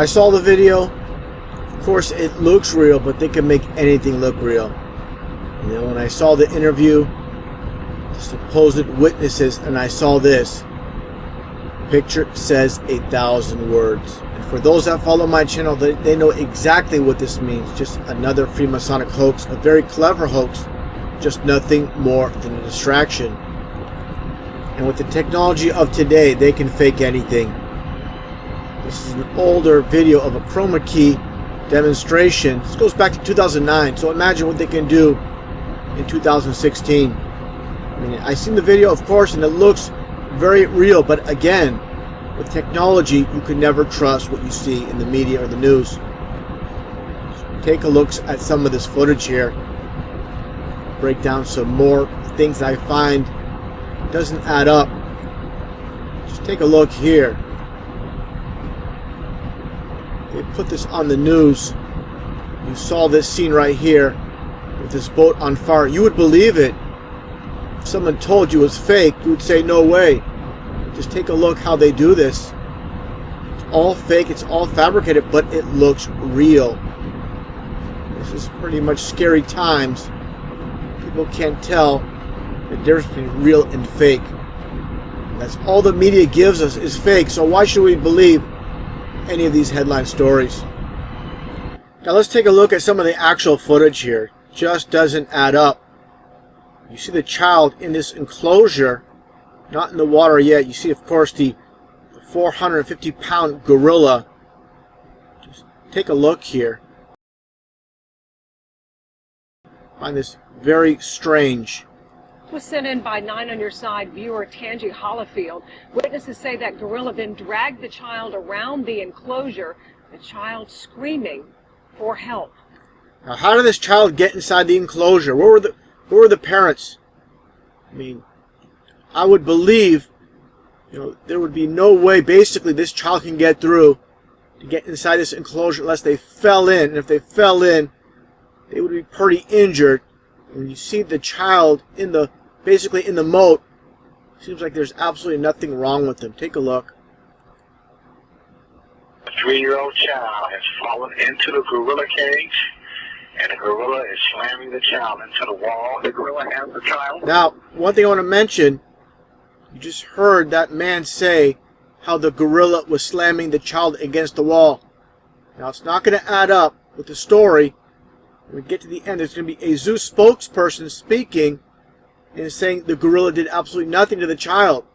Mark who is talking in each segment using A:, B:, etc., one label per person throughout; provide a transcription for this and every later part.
A: I saw the video. Of course, it looks real, but they can make anything look real. You know, when I saw the interview, the supposed witnesses, and I saw this, picture says 1,000 words. And for those that follow my channel, they know exactly what this means. Just another Freemasonic hoax, a very clever hoax, just nothing more than a distraction. And with the technology of today, they can fake anything. This is an older video of a chroma key demonstration. This goes back to 2009, so imagine what they can do in 2016. I mean, I seen the video, of course, and it looks very real, but again, with technology, you can never trust what you see in the media or the news. Take a look at some of this footage here. Break down some more things I find doesn't add up. Just take a look here. They put this on the news. You saw this scene right here with this boat on fire. You would believe it. If someone told you it was fake, you would say no way. Just take a look how they do this. It's all fake, it's all fabricated, but it looks real. This is pretty much scary times. People can't tell the difference between real and fake. That's all the media gives us is fake, so why should we believe any of these headline stories? Now let's take a look at some of the actual footage here. Just doesn't add up. You see the child in this enclosure, not in the water yet. You see, of course, the 450-pound gorilla. Just take a look here. I find this very strange.
B: Was sent in by 9 on Your Side viewer Tangi Hollifield. Witnesses say that gorilla then dragged the child around the enclosure, the child screaming for help.
A: Now, how did this child get inside the enclosure? Where were the parents? I mean, I would believe, you know, there would be no way basically this child can get through to get inside this enclosure unless they fell in. And if they fell in, they would be pretty injured. And you see the child in the basically in the moat. Seems like there's absolutely nothing wrong with them. Take a look.
C: A 3-year-old child has fallen into the gorilla cage, and the gorilla is slamming the child into the wall. The gorilla has the child.
A: Now, one thing I want to mention, you just heard that man say how the gorilla was slamming the child against the wall. Now, it's not going to add up with the story. When we get to the end, there's going to be a zoo spokesperson speaking and saying the gorilla did absolutely nothing to the child.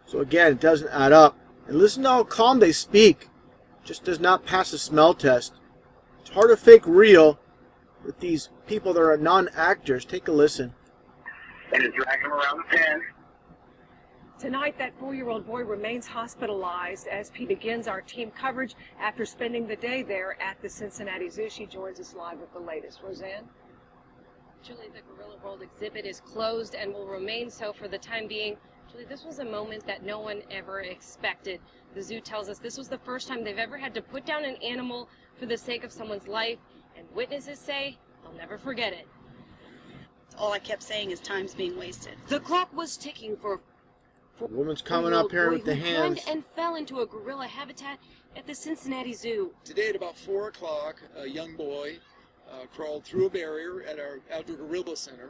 A: So again, it doesn't add up. And listen to how calm they speak. Just does not pass the smell test. It's hard to fake real with these people that are non-actors. Take a listen.
C: And it's dragging him around the pen.
B: Tonight, that 4-year-old boy remains hospitalized as he begins our team coverage after spending the day there at the Cincinnati Zoo. She joins us live with the latest. Roseanne?
D: Julie, the Gorilla World exhibit is closed and will remain so for the time being. Julie, this was a moment that no one ever expected. The zoo tells us this was the first time they've ever had to put down an animal for the sake of someone's life, and witnesses say they'll never forget it.
E: All I kept saying is time's being wasted.
D: The clock was ticking for
A: The woman's coming up here with the hands.
D: And fell into a gorilla habitat at the Cincinnati Zoo.
F: Today at about 4 o'clock, a young boy crawled through a barrier at our outdoor gorilla center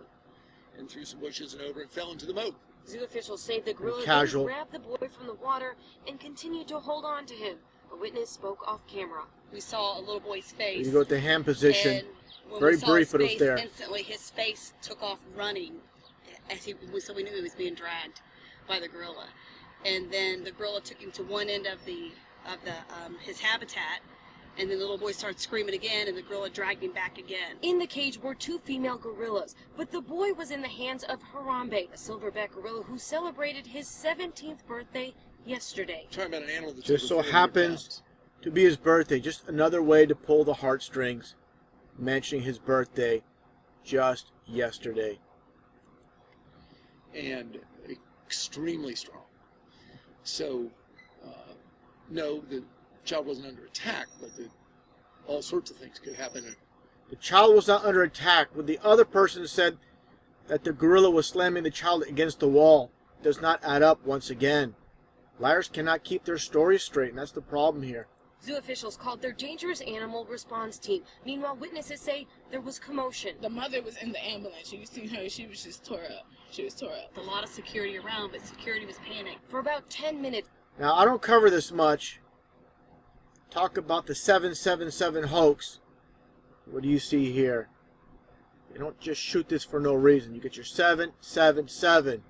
F: and through some bushes and over and fell into the moat.
D: Zoo officials say the gorilla
A: Casual.
D: then grabbed the boy from the water and continued to hold on to him. A witness spoke off camera.
E: We saw a little boy's face.
A: You go with the hand position.
E: And when
A: Very
E: we saw
A: brief,
E: his
A: but it was
E: face,
A: there.
E: Instantly, his face took off running, so we knew he was being dragged by the gorilla. And then the gorilla took him to one end of his habitat, and then the little boy started screaming again, and the gorilla dragged him back again.
D: In the cage were 2 female gorillas, but the boy was in the hands of Harambe, a silverback gorilla who celebrated his 17th birthday yesterday.
F: Talking about an animal that's
A: Just so
F: over 400
A: happens
F: pounds.
A: to be his birthday. Just another way to pull the heartstrings. Mentioning his birthday just yesterday.
F: And extremely strong. So, no, the child wasn't under attack, but all sorts of things could happen.
A: The child was not under attack, but the other person said that the gorilla was slamming the child against the wall. Does not add up once again. Liars cannot keep their stories straight, and that's the problem here.
D: Zoo officials called their dangerous animal response team. Meanwhile, witnesses say there was commotion.
G: The mother was in the ambulance. You see her, she was just tore up. She was tore up.
E: A lot of security around, but security was panicked.
D: For about 10 minutes.
A: Now, I don't cover this much. Talk about the 777 hoax. What do you see here? You don't just shoot this for no reason. You get your 777.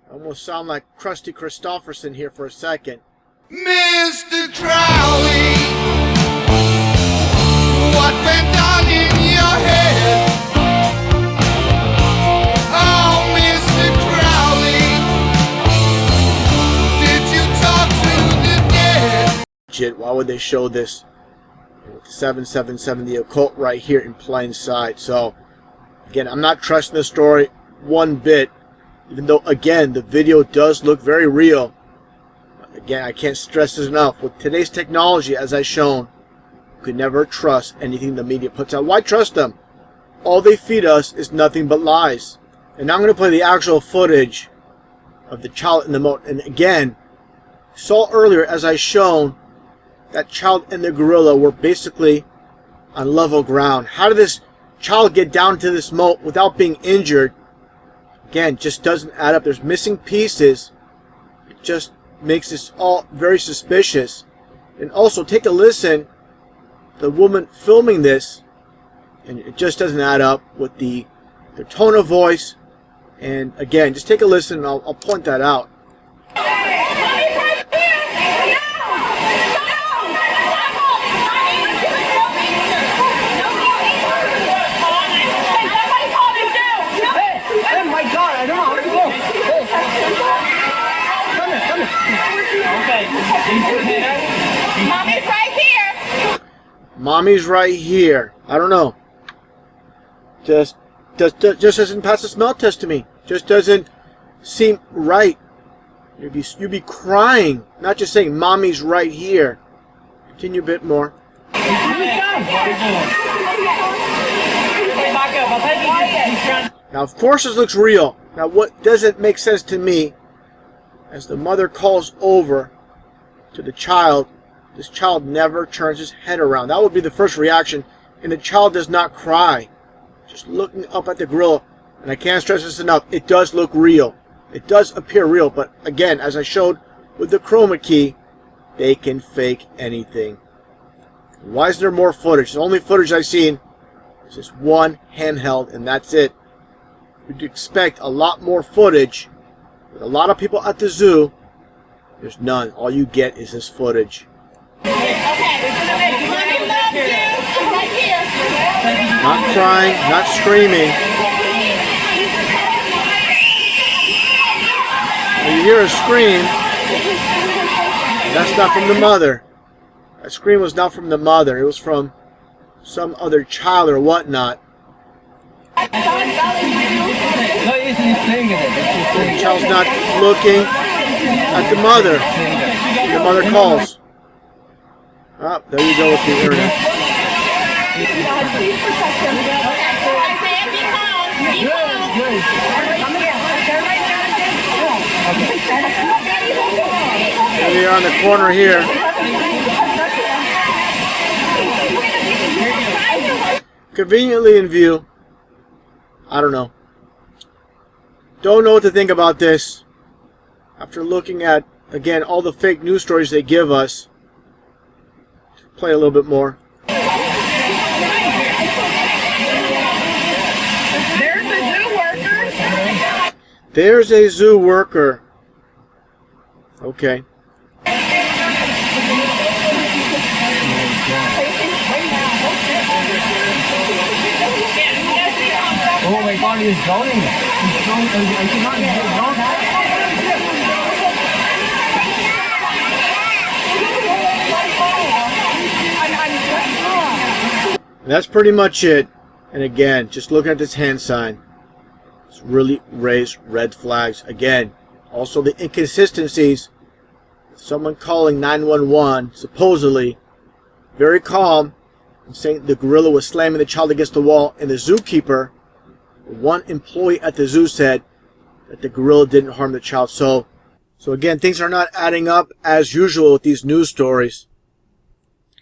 A: I almost sound like Krusty Christopherson here for a second.
H: Mr. Crowley, what went on in your head? Oh, Mr. Crowley, did you talk to the dead?
A: Legit, why would they show this? With the 777, the occult right here in plain sight. So, again, I'm not trusting the story one bit. Even though, again, the video does look very real. Again, I can't stress this enough. With today's technology, as I've shown, you could never trust anything the media puts out. Why trust them? All they feed us is nothing but lies. And now I'm going to play the actual footage of the child in the moat. And again, saw earlier, as I've shown, that child and the gorilla were basically on level ground. How did this child get down to this moat without being injured? Again, just doesn't add up. There's missing pieces. It just makes this all very suspicious. And also, take a listen. The woman filming this, and it just doesn't add up with their tone of voice. And again, just take a listen, and I'll point that out.
I: Mommy's right here.
A: Mommy's right here. I don't know. Just doesn't pass the smell test to me. Just doesn't seem right. You'd be crying, not just saying mommy's right here. Continue a bit more. Now, of course, this looks real. Now, what doesn't make sense to me, as the mother calls over to the child, this child never turns his head around. That would be the first reaction, and the child does not cry. Just looking up at the gorilla, and I can't stress this enough, it does look real. It does appear real, but again, as I showed with the Chroma key, they can fake anything. Why is there more footage? The only footage I've seen is just one handheld, and that's it. You'd expect a lot more footage. With a lot of people at the zoo, there's none. All you get is this footage.
I: Okay, Mommy loves you. I'm right here.
A: Not crying, not screaming. When you hear a scream, that's not from the mother. That scream was not from the mother. It was from some other child or whatnot. The child's not looking at the mother. The mother calls. Ah, there you go with the internet. There we are on the corner here. Conveniently in view. I don't know. Don't know what to think about this. After looking at, again, all the fake news stories they give us. Play a little bit more.
I: There's a zoo worker.
A: There's a zoo worker. Okay.
J: Oh my God, he's drowning. He's drowning. I cannot.
A: That's pretty much it. And again, just looking at this hand sign, it's really raised red flags. Again, also the inconsistencies. Someone calling 911, supposedly, very calm, and saying the gorilla was slamming the child against the wall, and the zookeeper, one employee at the zoo, said that the gorilla didn't harm the child. So So again, things are not adding up as usual with these news stories.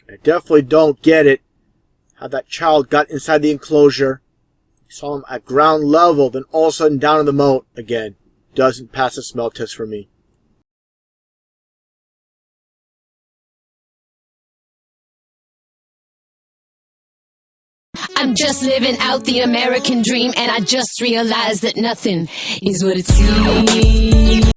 A: I definitely don't get it, how that child got inside the enclosure. Saw him at ground level, then all of a sudden down in the moat again. Doesn't pass the smell test for me.
K: I'm just living out the American dream, and I just realized that nothing is what it seems.